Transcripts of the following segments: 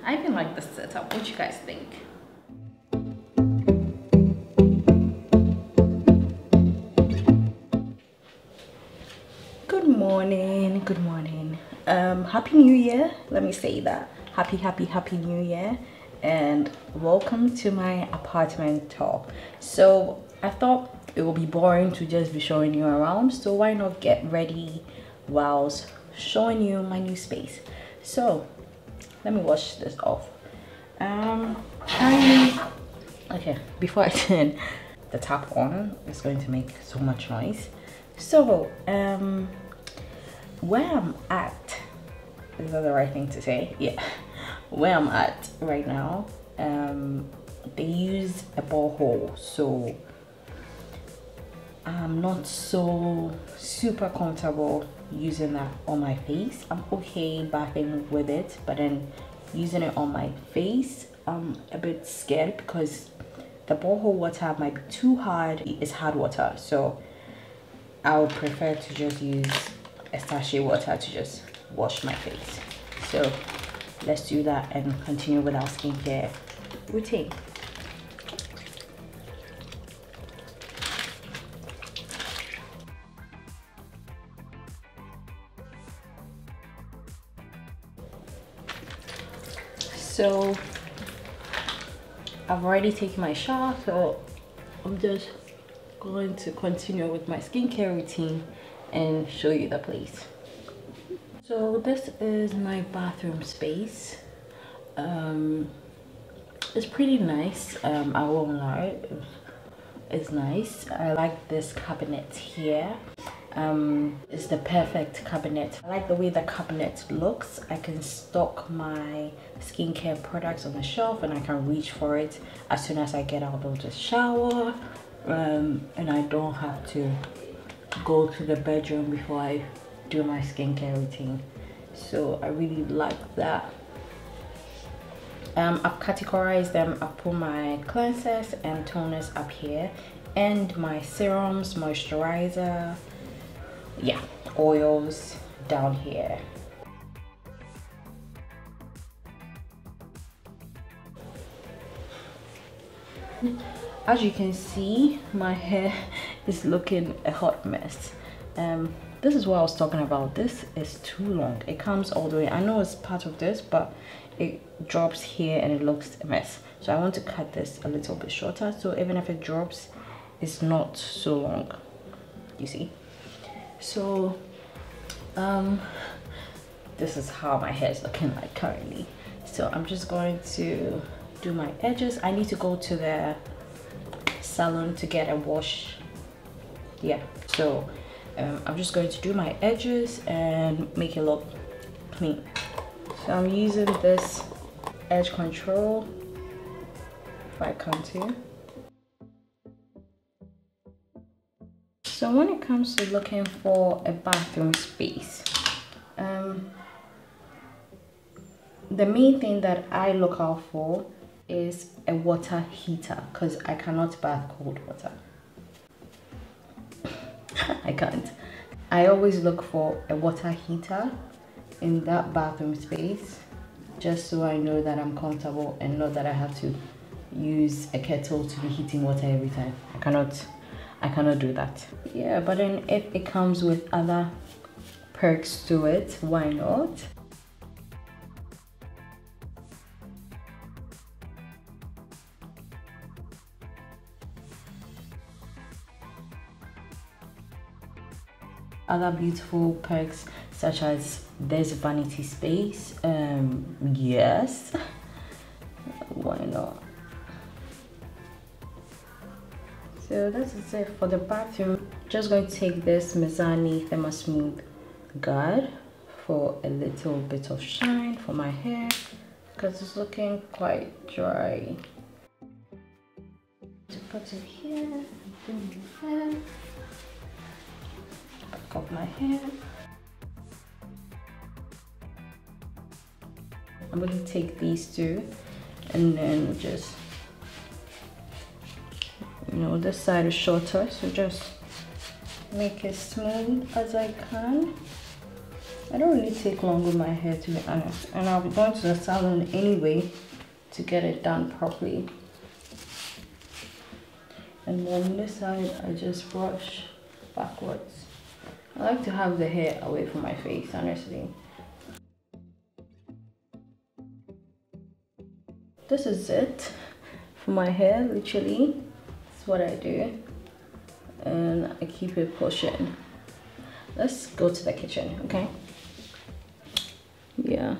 I even like the setup. What you guys think? Good morning, good morning. Happy New Year. Let me say that. Happy New Year, and welcome to my apartment tour. So I thought it would be boring to just be showing you around, so why not get ready whilst showing you my new space. So let me wash this off. Okay, before I turn the tap on, it's going to make so much noise. So where I'm at, is that the right thing to say? Yeah, where I'm at right now, they use a borehole, so I'm not so super comfortable using that on my face. I'm okay bathing with it, but then using it on my face, I'm a bit scared because the borehole water might be too hard. It's hard water, so I would prefer to just use a sachet water to just wash my face. So let's do that and continue with our skincare routine. So I've already taken my shower, so I'm just going to continue with my skincare routine and show you the place. So this is my bathroom space. It's pretty nice. I won't lie, it's nice. I like this cabinet here. It's the perfect cabinet. I like the way the cabinet looks. I can stock my skincare products on the shelf and I can reach for it as soon as I get out of the shower, and I don't have to go to the bedroom before I do my skincare routine. So I really like that. I've categorized them. I've put my cleansers and toners up here, and my serums, moisturizer, yeah, oils down here. As you can see, my hair is looking a hot mess. This is what I was talking about. This is too long. It comes all the way. I know it's part of this, but it drops here and it looks a mess. So I want to cut this a little bit shorter, so even if it drops, it's not so long, you see. So this is how my hair is looking like currently. So I'm just going to do my edges. I need to go to the salon to get a wash. Yeah, so I'm just going to do my edges and make it look clean. So I'm using this edge control by contour. So when it comes to looking for a bathroom space, the main thing that I look out for is a water heater, because I cannot bath cold water. I can't. I always look for a water heater in that bathroom space, just so I know that I'm comfortable and not that I have to use a kettle to be heating water every time. I cannot do that. Yeah, but then if it comes with other perks to it, why not? Other beautiful perks such as this vanity space. Yes, why not? So this is it for the bathroom. Just going to take this Mizani Thermo Smooth Guard for a little bit of shine for my hair, because it's looking quite dry. To put it here, do my hair, back of my hair. I'm going to take these two and then just, you know, this side is shorter, so just make it smooth as I can. I don't really take long with my hair, to be honest, and I'll be going to the salon anyway to get it done properly. And then this side I just brush backwards. I like to have the hair away from my face, honestly. This is it for my hair, literally. That's what I do, and I keep it pushing. Let's go to the kitchen, okay? Yeah.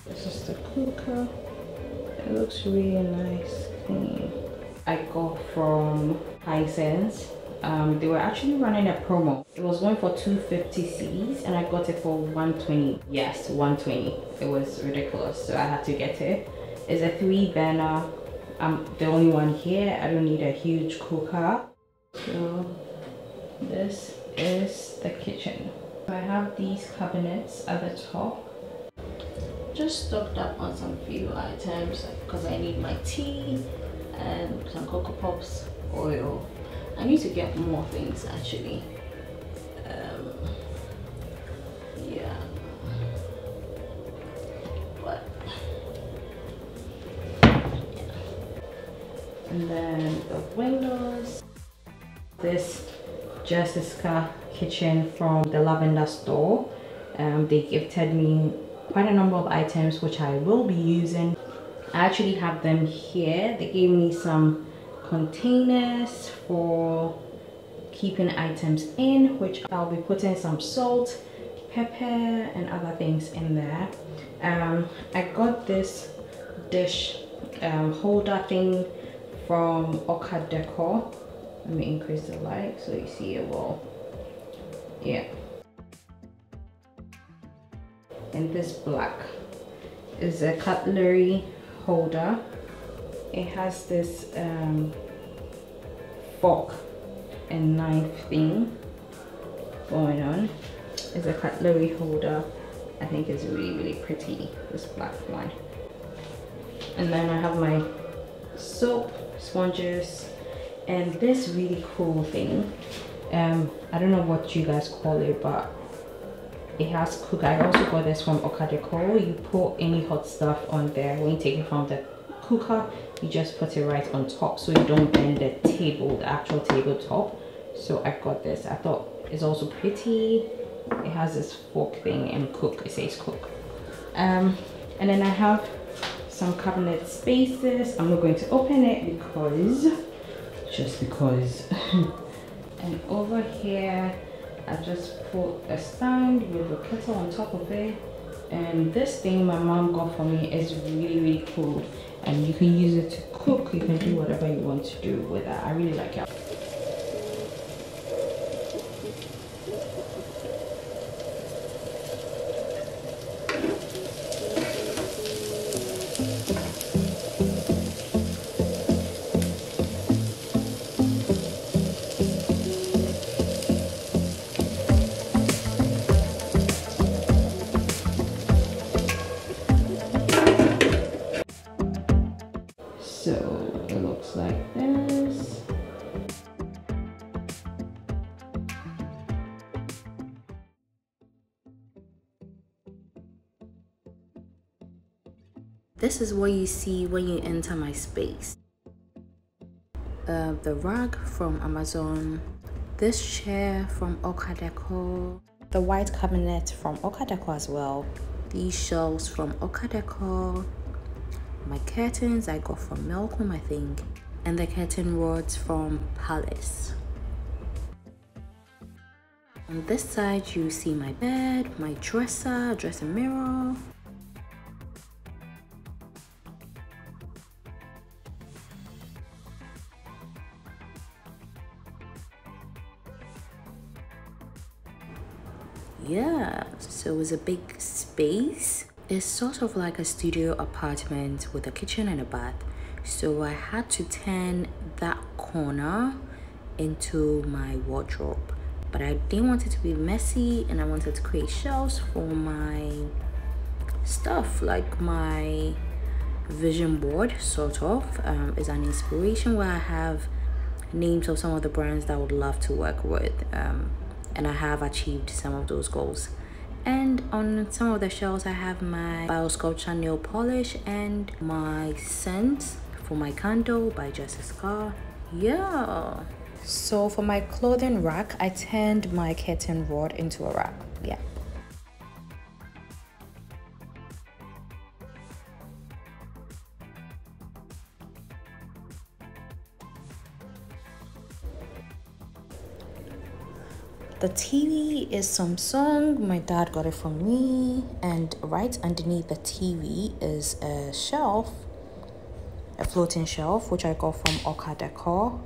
This is the cooker. It looks really nice, clean. I got from Hisense. They were actually running a promo. It was going for 250 cedis and I got it for 120. Yes, 120. It was ridiculous, so I had to get it. It's a 3-burner. I'm the only one here. I don't need a huge cooker. So this is the kitchen. I have these cabinets at the top. Just stocked up on some few items because I need my tea and some Cocoa Pops, oil. I need to get more things actually. Yeah, but yeah. And then the windows. This Jesykajay kitchen from the Lavender store. They gifted me quite a number of items which I will be using. I actually have them here. They gave me some containers for keeping items in, which I'll be putting some salt, pepper and other things in there. I got this dish holder thing from Accra Ghana. Let me increase the light so you see it well. Yeah. And this black is a cutlery holder. It has this fork and knife thing going on. It's a cutlery holder. I think it's really pretty, this black one. And then I have my soap, sponges, and this really cool thing. I don't know what you guys call it, but it has cook. I also got this from Accra Ghana. You put any hot stuff on there. When you take it from the cooker, you just put it right on top so you don't bend the table, the actual tabletop. So I got this. I thought it's also pretty. It has this fork thing and cook. It says cook. And then I have some cabinet spaces. I'm not going to open it just because. And over here I just put a stand with a kettle on top of it, and this thing my mom got for me is really cool, and you can use it to cook. You can do whatever you want to do with that. I really like it. So it looks like this. This is what you see when you enter my space. The rug from Amazon, this chair from Accra Ghana, the white cabinet from Accra Ghana as well, these shelves from Accra Ghana, my curtains I got from Melcom, I think, and the curtain rods from Palace. On this side you see my bed, my dresser, dressing mirror. Yeah, so it's a big space. It's sort of like a studio apartment with a kitchen and a bath. So I had to turn that corner into my wardrobe. but I didn't want it to be messy, and I wanted to create shelves for my stuff, like my vision board sort of. Is an inspiration where I have names of some of the brands that I would love to work with, and I have achieved some of those goals. And on some of the shelves I have my biosculpture nail polish and my scent for my candle by Jesykajay. Yeah, so for my clothing rack, I turned my curtain rod into a rack. Yeah. The TV is Samsung. My dad got it from me, and right underneath the TV is a shelf, a floating shelf, which I got from Accra Ghana.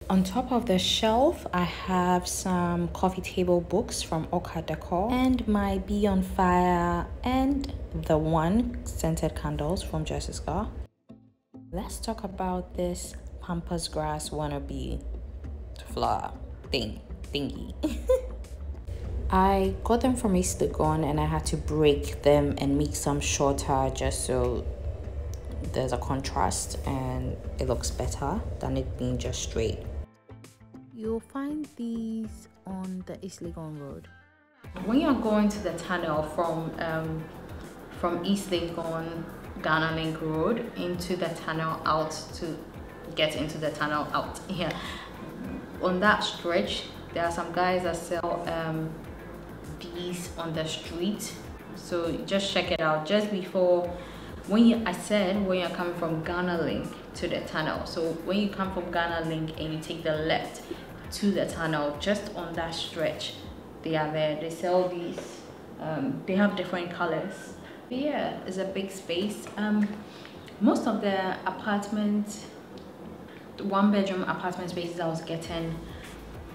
On top of the shelf, I have some coffee table books from Accra Ghana and my Be on Fire and the One scented candles from Jesykajay. Let's talk about this pampas grass wannabe flower thingy. I got them from a stick-on, and I had to break them and make some shorter just so there's a contrast and it looks better than it being just straight. You'll find these on the East Legon Road. When you're going to the tunnel from East Legon Ghana Link Road into the tunnel out to get into the tunnel out here, on that stretch there are some guys that sell bees on the street, so just check it out. Just before, when you're coming from Ghana Link to the tunnel, so when you come from Ghana Link and you take the left to the tunnel, just on that stretch they are there. They sell these, they have different colors. But yeah, it's a big space. Most of the apartment, one-bedroom apartment spaces I was getting,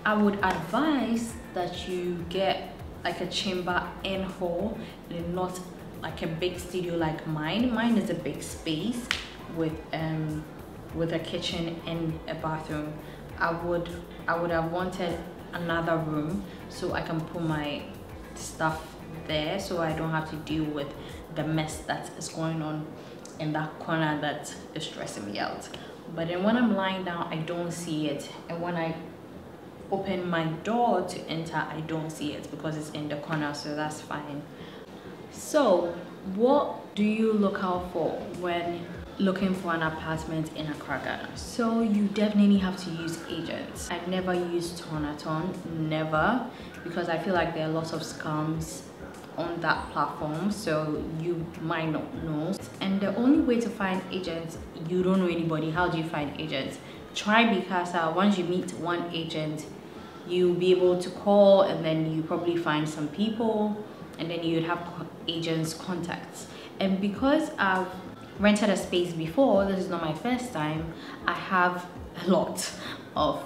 I would advise that you get like a chamber and hall, and not like a big studio like mine. Mine is a big space with a kitchen and a bathroom. I would have wanted another room so I can put my stuff there, so I don't have to deal with the mess that is going on in that corner that is stressing me out. But then when I'm lying down, I don't see it, and when I open my door to enter, I don't see it because it's in the corner, so that's fine. So what do you look out for when looking for an apartment in Accra, Ghana? So you definitely have to use agents. I've never used Tonaton, never, because I feel like there are lots of scams on that platform, so you might not know. And the only way to find agents, you don't know anybody. How do you find agents? Try Bicasa. Once you meet one agent, you'll be able to call, and then you probably find some people, and then you'd have agents contacts. And because I've rented a space before, this is not my first time, I have a lot of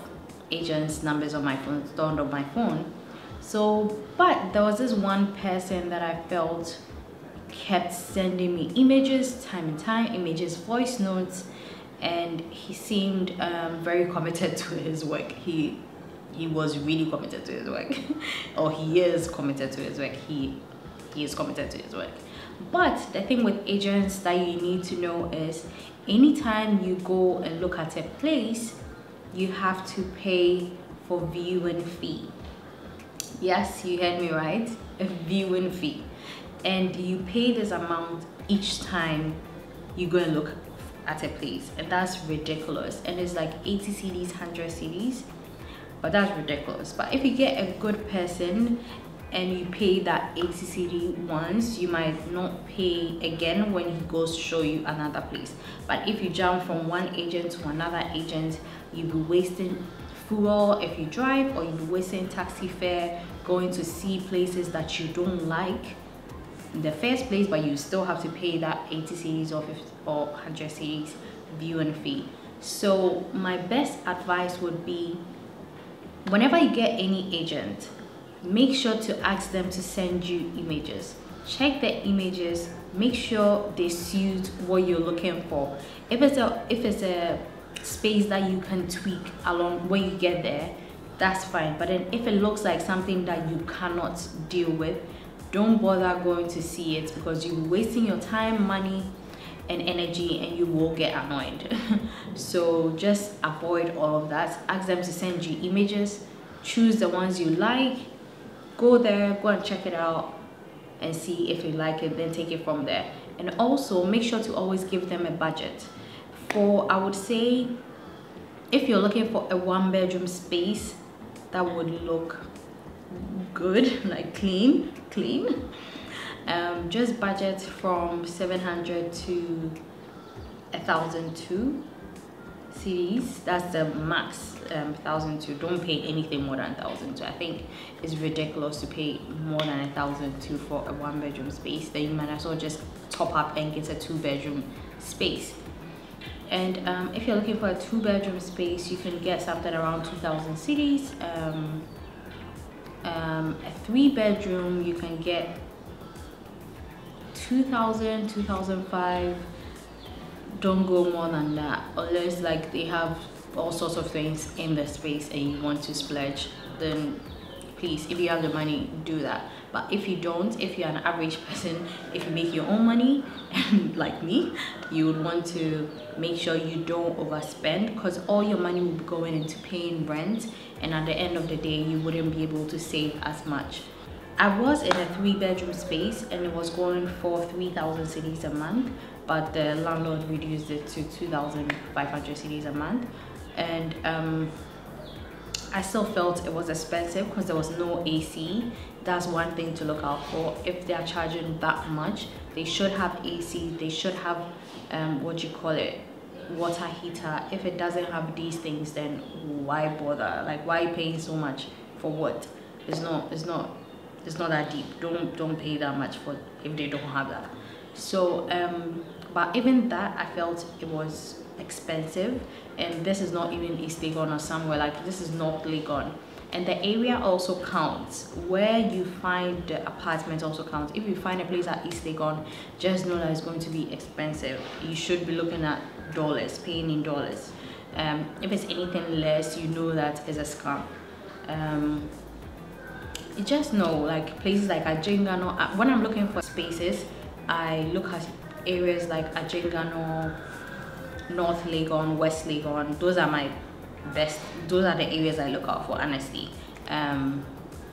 agents' numbers on my phone, stored on my phone. So, but there was this one person that I felt kept sending me images time and time, images, voice notes, and he seemed very committed to his work. He was really committed to his work, or he is committed to his work. He is committed to his work. But the thing with agents that you need to know is, anytime you go and look at a place, you have to pay for viewing fee. Yes, you heard me right, a viewing fee. And you pay this amount each time you go and look at a place, and that's ridiculous. And it's like 80 cedis, 100 cedis, but that's ridiculous. But if you get a good person and you pay that 80 cedi once, you might not pay again when he goes to show you another place. But if you jump from one agent to another agent, you'll be wasting fuel if you drive, or you'll be wasting taxi fare going to see places that you don't like in the first place, but you still have to pay that 80 cedis or 100 cedis viewing fee. So my best advice would be, whenever you get any agent, make sure to ask them to send you images. Check the images, make sure they suit what you're looking for. If it's a space that you can tweak along when you get there, that's fine. But then if it looks like something that you cannot deal with, don't bother going to see it, because you're wasting your time, money and energy, and you will get annoyed. So just avoid all of that. Ask them to send you images, choose the ones you like, go there, go and check it out and see if you like it, then take it from there. And also make sure to always give them a budget. For, I would say, if you're looking for a 1-bedroom space that would look good, like clean, just budget from 700 to 1,002 cedis. That's the max. 1,002. Don't pay anything more than 1,002. I think it's ridiculous to pay more than 1,002 for a 1-bedroom space. Then you might as well just top up and get a 2-bedroom space. And if you're looking for a 2-bedroom space, you can get something around 2,000 cedis. A 3-bedroom, you can get 2,000, 2,005. Don't go more than that, unless like they have all sorts of things in the space and you want to splurge. Then please, if you have the money, do that. But if you don't, if you're an average person, if you make your own money, like me, you would want to make sure you don't overspend, because all your money will be going into paying rent, and at the end of the day you wouldn't be able to save as much. I was in a 3-bedroom space and it was going for 3,000 cedis a month, but the landlord reduced it to 2,500 cedis a month. And I still felt it was expensive because there was no AC. That's one thing to look out for. If they are charging that much, they should have AC. They should have water heater. If it doesn't have these things, then why bother? Like, why are you paying so much for what? It's not that deep. Don't pay that much for if they don't have that. So but even that, I felt it was expensive. And this is not even East Legon or somewhere, like this is North Legon. And the area also counts. Where you find the apartment also counts. If you find a place at East Legon, just know that it's going to be expensive. You should be looking at dollars, paying in dollars. If it's anything less, you know that is a scam. You just know, like places like Ajengano. When I'm looking for spaces, I look at areas like Ajengano, North Legon, West Legon. Those are my best. Those are the areas I look out for, honestly. And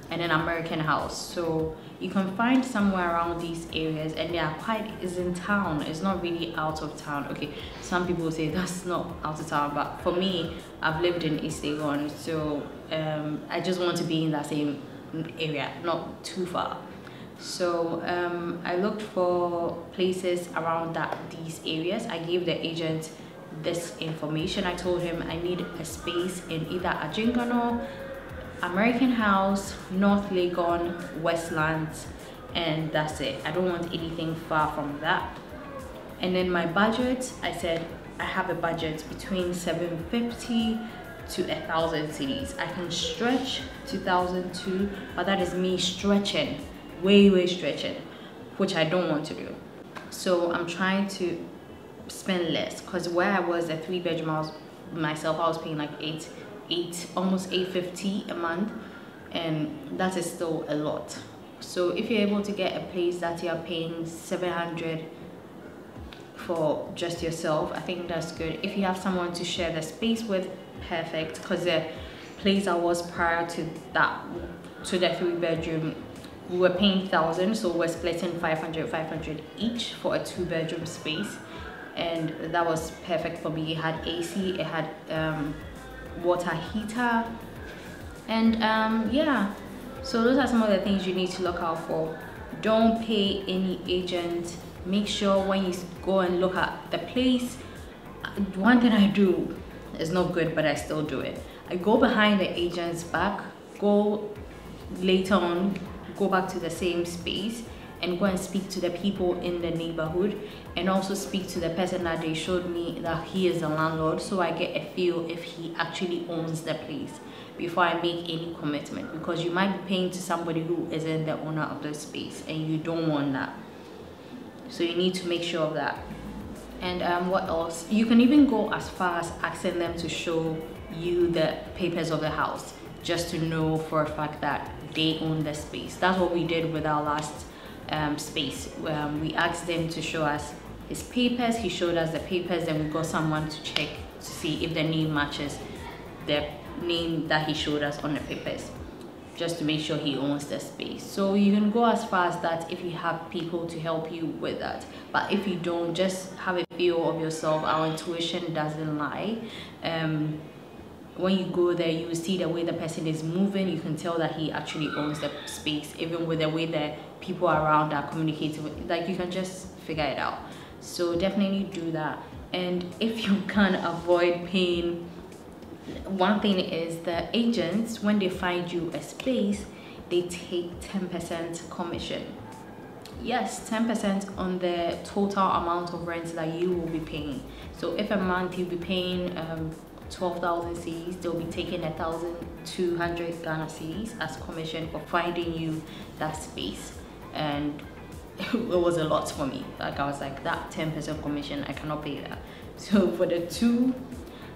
then American House. So you can find somewhere around these areas, and they are is in town. It's not really out of town. Okay, some people say that's not out of town, but for me, I've lived in East Legon, so I just want to be in that same area, not too far. So I looked for places around these areas. I gave the agent this information. I told him I need a space in either Ajengano, American House, North Legon, Westlands, and that's it. I don't want anything far from that. And then my budget, I said I have a budget between 750 to 1,000 cedis. I can stretch 2,002, but that is me stretching, way stretching, which I don't want to do. So I'm trying to spend less, because where I was a 3-bedroom house myself, I was paying like almost 850 a month, and that is still a lot. So if you're able to get a place that you're paying 700 for just yourself, I think that's good. If you have someone to share the space with, perfect, because the place I was prior to that, to the 3-bedroom, we were paying 1,000, so we're splitting 500 each for a 2-bedroom space, and that was perfect for me. It had AC, it had water heater, and yeah. So those are some of the things you need to look out for. Don't pay any agent. Make sure when you go and look at the place, one thing I do is not good, but I still do it. I go behind the agent's back, go later on, go back to the same space and go and speak to the people in the neighborhood, and also speak to the person that they showed me that he is the landlord, so I get a feel if he actually owns the place before I make any commitment, because you might be paying to somebody who isn't the owner of the space, and you don't want that. So you need to make sure of that. And what else? You can even go as far as asking them to show you the papers of the house, just to know for a fact that they own the space. That's what we did with our last space. We asked them to show us his papers. He showed us the papers, then we got someone to check to see if the name matches the name that he showed us on the papers, just to make sure he owns the space. So you can go as far as that if you have people to help you with that. But if you don't, just have a feel of yourself. Our intuition doesn't lie. When you go there, you will see the way the person is moving. You can tell that he actually owns the space, even with the way that people around are communicating with. Like, you can just figure it out. So definitely do that. And if you can avoid paying, one thing is the agents, when they find you a space, they take 10% commission. Yes, 10% on the total amount of rent that you will be paying. So if a month you'll be paying 12,000 cedis, they'll be taking 1,200 Ghana cedis as commission for finding you that space. And it was a lot for me. Like, I was like, that 10% commission, I cannot pay that. So for the 2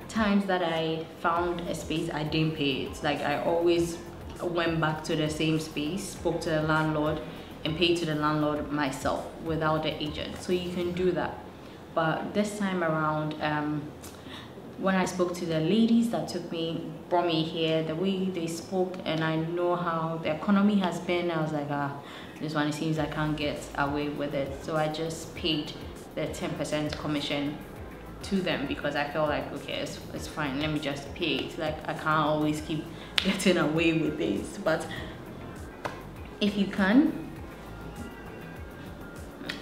times that I found a space, I didn't pay it. Like, I always went back to the same space, spoke to the landlord, and paid to the landlord myself without the agent. So you can do that. But this time around, when I spoke to the ladies that brought me here, the way they spoke, and I know how the economy has been, I was like, this one, it seems I can't get away with it. So I just paid the 10% commission to them, because I felt like, okay, it's fine, let me just pay it. Like, I can't always keep getting away with this. But if you can,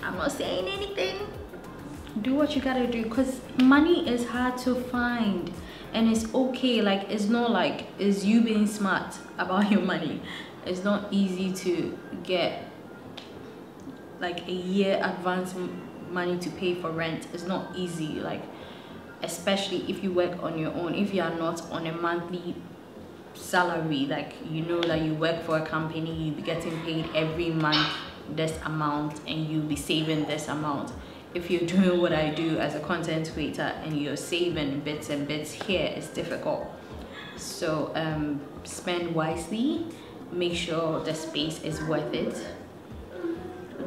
I'm not saying anything, do what you gotta do, because money is hard to find, and it's okay. Like, it's not like it's you being smart about your money. It's not easy to get like a year advance money to pay for rent. It's not easy, like, especially if you work on your own. If you are not on a monthly salary, like, you know that you work for a company, you'll be getting paid every month this amount, and you'll be saving this amount. If you're doing what I do as a content creator and you're saving bits and bits here, it's difficult. So spend wisely, make sure the space is worth it.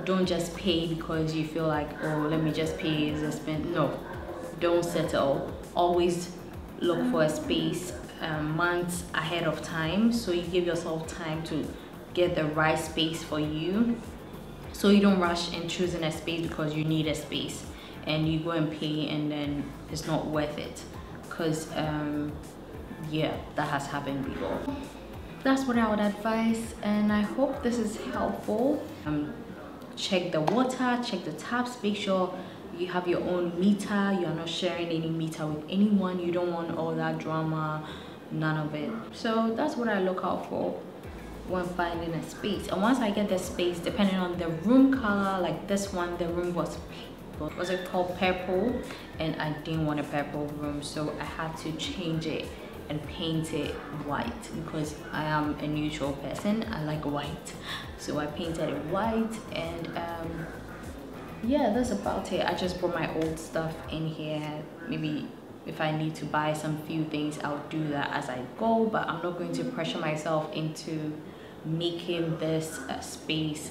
Don't just pay because you feel like, oh, let me just pay as a spend. No, don't settle. Always look for a space months ahead of time, so you give yourself time to get the right space for you. So you don't rush in choosing a space because you need a space and you go and pay and then it's not worth it. Because yeah, that has happened before. That's what I would advise, and I hope this is helpful. Check the water, check the taps, make sure you have your own meter. You're not sharing any meter with anyone. You don't want all that drama, none of it. So that's what I look out for when finding a space. And once I get the space, depending on the room color, like this one, the room was it called purple, and I didn't want a purple room, so I had to change it and paint it white, because I am a neutral person. I like white, so I painted it white. And yeah, that's about it. I just brought my old stuff in here. Maybe if I need to buy some few things, I'll do that as I go, but I'm not going to pressure myself into making this space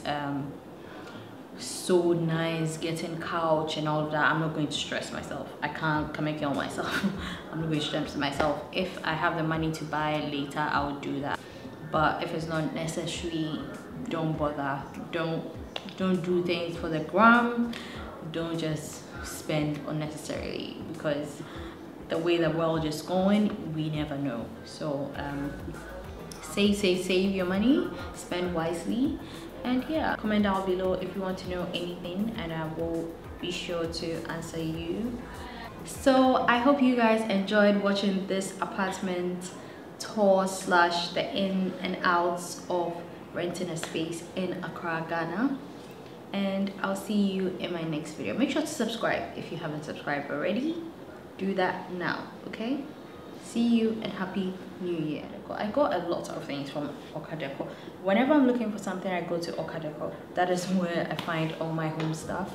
so nice, getting couch and all of that. I'm not going to stress myself. I can't make it on myself. I'm not going to stress myself. If I have the money to buy it later, I will do that. But if it's not necessary, don't bother. Don't do things for the gram. Don't just spend unnecessarily, because the way the world is going, we never know. So save your money, spend wisely. And yeah, comment down below if you want to know anything, and I will be sure to answer you. So I hope you guys enjoyed watching this apartment tour / the in and outs of renting a space in Accra, Ghana. And I'll see you in my next video. Make sure to subscribe if you haven't subscribed already. Do that now, okay? See you and Happy New Year. I got a lot of things from Okadeko. Whenever I'm looking for something, I go to Okadeko. That is where I find all my home stuff.